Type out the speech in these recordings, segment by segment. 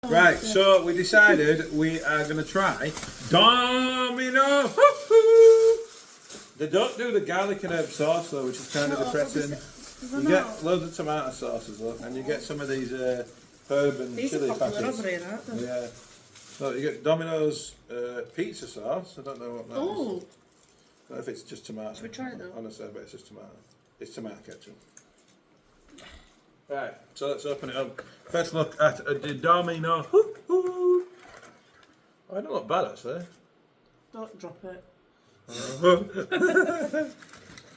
Right, so we decided we are going to try Domino. They don't do the garlic and herb sauce though, which is kind of depressing. You get loads of tomato sauces though, and you get some of these herb and chili packets. Yeah. So you get Domino's pizza sauce. I don't know what that is. I don't know if it's just tomato. Should we try it though? Honestly, I bet it's just tomato. It's tomato ketchup. Right, so let's open it up. First look at the Domino. Oh, I don't look bad actually. Don't drop it.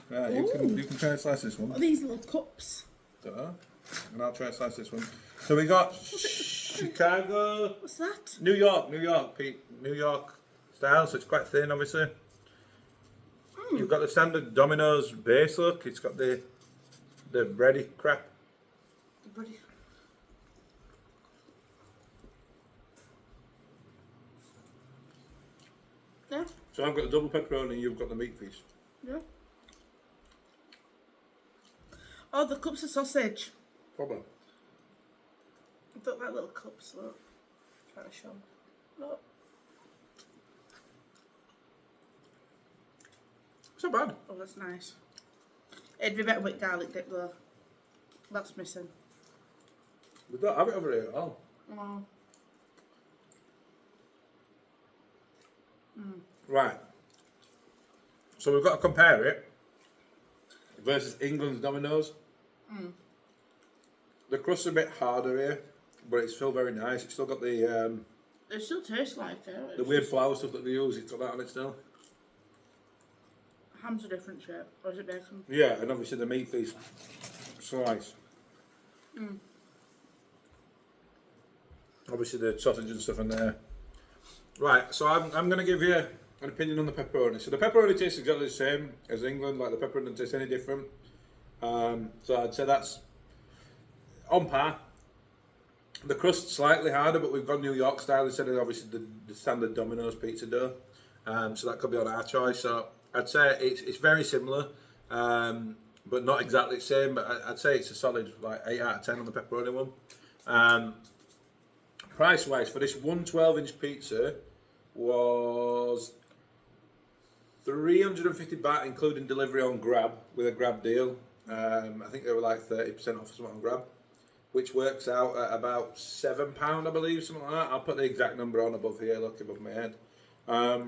Right, you can try and slice this one. What are these little cups? Don't know. And I'll try and slice this one. So we got Chicago. What's that? New York, Pete. New York style, so it's quite thin obviously. You've got the standard Domino's base look. It's got the bready crap. Buddy. Yeah. So I've got the double pepperoni and you've got the meat piece. Yeah. Oh, the cups of sausage. Probably. I don't like little cups. Look. Try to show them. Look. It's not bad. Oh, that's nice. It'd be better with garlic dip though. That's missing. We don't have it over here at all. Oh. Right. So we've got to compare it versus England's Domino's. The crust's a bit harder here, but it's still very nice. It's still got the It still tastes like it. the weird flour stuff that they use. It's got that on it still. Ham's a different shape. Or is it bacon? Yeah, and obviously the meat piece slice. Obviously the sausage and stuff in there. Right, so I'm going to give you an opinion on the pepperoni. So the pepperoni tastes exactly the same as England, like the pepperoni doesn't taste any different. So I'd say that's on par. The crust's slightly harder, but we've got New York style instead of obviously the standard Domino's pizza dough. So that could be on our choice. So I'd say it's very similar, but not exactly the same. But I'd say it's a solid like 8 out of 10 on the pepperoni one. Price wise for this 112-inch pizza was 350 baht including delivery on Grab with a Grab deal. I think they were like 30% off or something on Grab, which works out at about £7 I believe, something like that. I'll put the exact number on above here, look above my head. But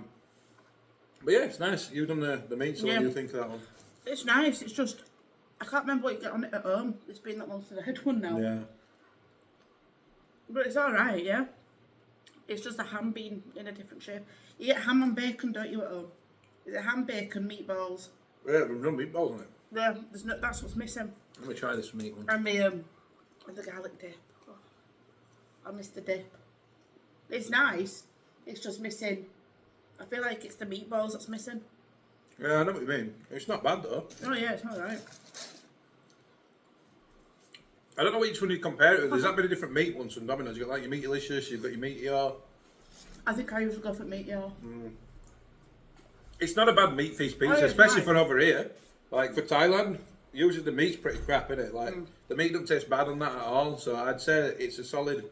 yeah, it's nice. You've done the meat, so what do you think of that one? It's nice. It's just I can't remember what you get on it at home. It's been that long since I had one now. Yeah. But it's alright, yeah. It's just a ham being in a different shape. You get ham and bacon, don't you, at home? Is it ham, bacon, meatballs? Yeah, we've done meatballs on it. Yeah, there's no, that's what's missing. Let me try this meat one. And the garlic dip. Oh, I miss the dip. It's nice. It's just missing. I feel like it's the meatballs that's missing. Yeah, I know what you mean. It's not bad though. Oh yeah, it's alright. I don't know which one you compare it with. There's that many different meat ones from Domino's. You've got like your Meatalicious, you've got your Meateor. I think I usually go for meat, yeah. It's not a bad meat feast pizza, especially for over here. Like for Thailand, usually the meat's pretty crap, innit? Like the meat doesn't taste bad on that at all. So I'd say it's a solid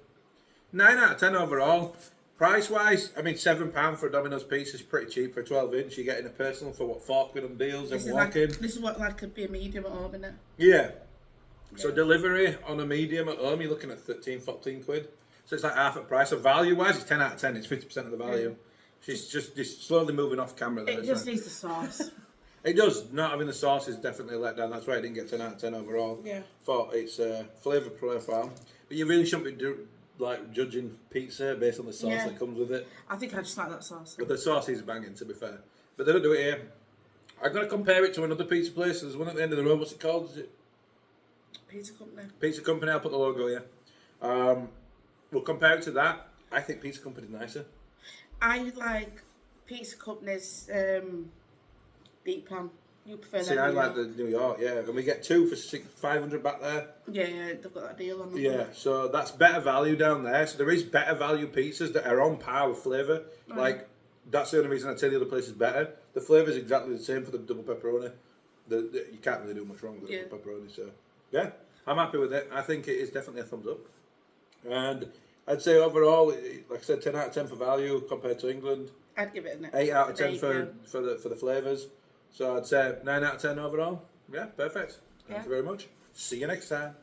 9 out of 10 overall. Price wise, I mean £7 for a Domino's pizza is pretty cheap for a 12-inch. You're getting a personal for what, 4 quid on deals and walk-in. This is what like could be a medium at home, isn't it? Yeah. So delivery on a medium at home, you're looking at 13, 14 quid. So it's like half at price. So value-wise, it's 10 out of 10. It's 50% of the value. She's just slowly moving off camera there. It just needs the sauce. It does. Not having the sauce is definitely a letdown. That's why it didn't get 10 out of 10 overall. Yeah. For its flavour profile. But you really shouldn't be judging pizza based on the sauce that comes with it. I think I just like that sauce. But the sauce is banging, to be fair. But they don't do it here. I'm going to compare it to another pizza place. There's one at the end of the road. What's it called? Is it Pizza Company. Pizza Company? I'll put the logo here. We'll compare it to that. I think Pizza Company's nicer. I like Pizza Company's deep pan. You prefer that? See, I like the New York, yeah. And we get 2 for 500 back there. Yeah, they've got that deal on them. Yeah, so that's better value down there. So there is better value pizzas that are on par with flavour. Like, that's the only reason I tell you the place is better. The flavour is exactly the same for the double pepperoni. You can't really do much wrong with the double pepperoni, so... Yeah, I'm happy with it. I think it is definitely a thumbs up. And I'd say overall, like I said, 10 out of 10 for value compared to England. I'd give it an 8 out of 10 8, for the flavours. So I'd say 9 out of 10 overall. Yeah, perfect. Thank Yeah. you very much. See you next time.